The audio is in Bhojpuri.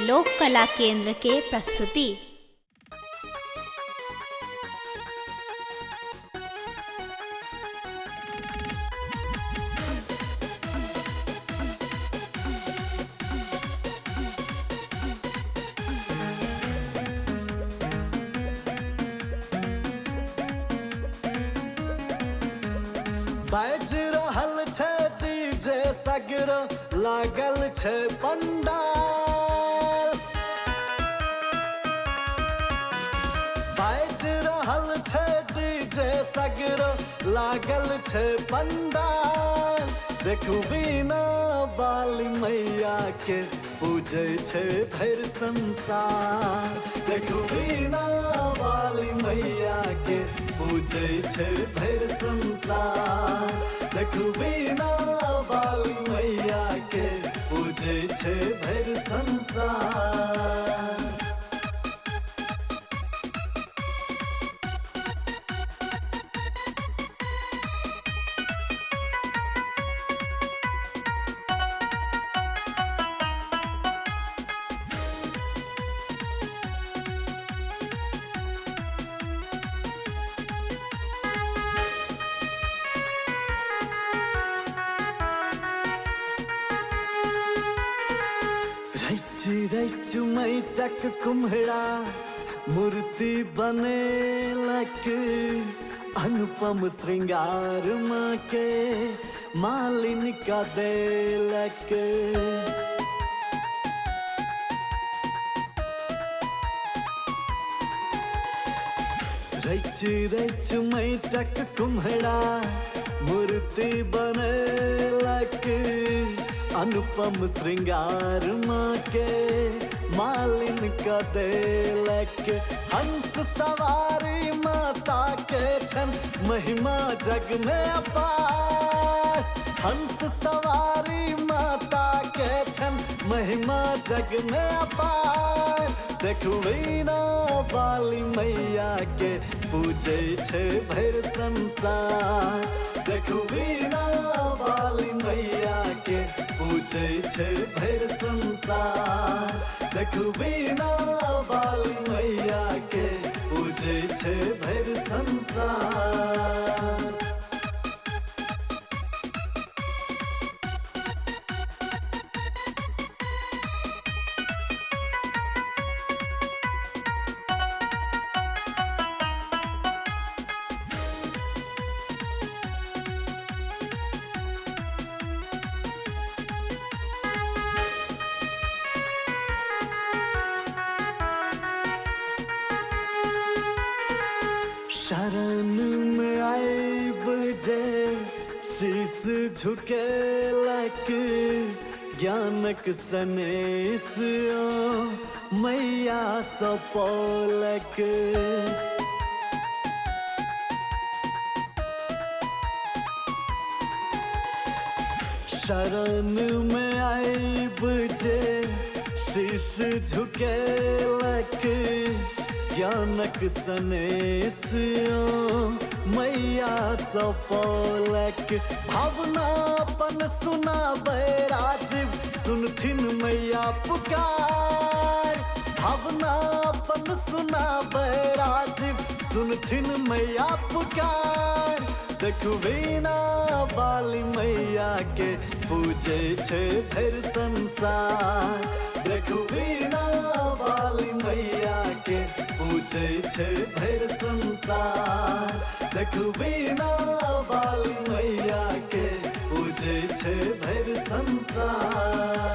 लोक कला केंद्र के प्रस्तुति। बाज रहल छै डीजे सगरो लागल छै पंडाल। बाज रहल छै डीजे सगरो लागल छै पंडाल। देखू बिना बाली मैया के पूजै छै भैर संसार। देखू बिना बाली मैया के पूजै छै भैर संसार। देखू बिना बाली मैया के पूजै छै भैर संसार। रैचु मैटक कुम्हड़ा मूर्ति बनेलक। अनुपम श्रृंगार माँ के मालिन का देलक। रैचु मैटक कुम्हड़ा मूर्ति बनेलक। अनुपम श्रृंगार माँ के मालिन का देलक। हंस सवारी माता के छन महिमा जग में अपार। हंस सवारी माता के छन महिमा जग में अपार। देखू बिना बाली मैया के पूजै छै भैर संसार। देखू बिना बाली मैया के पूजै छै भैर संसार। देखू बिना बाली मैया के पूजै छै भैर संसार। शरण में आइब जे शीश झुकेलक। ज्ञानक सनेस मैया सपौलक। शरण में आइब जे शीश झुकेलक। ज्ञानक सनेस मैया सपौलक। भावनापन सुनाबै राजीव सुनथिन मैया पुकार। भावनापन सुनाबै राजीव सुनथिन मैया पुकार। देखू बिना बाली मैया के पूजै छै भैर संसार। देखू बिना बाली मैया के पूजै छै भैर संसार। देखू बिना बाली मैया के पूजै छै भैर संसार।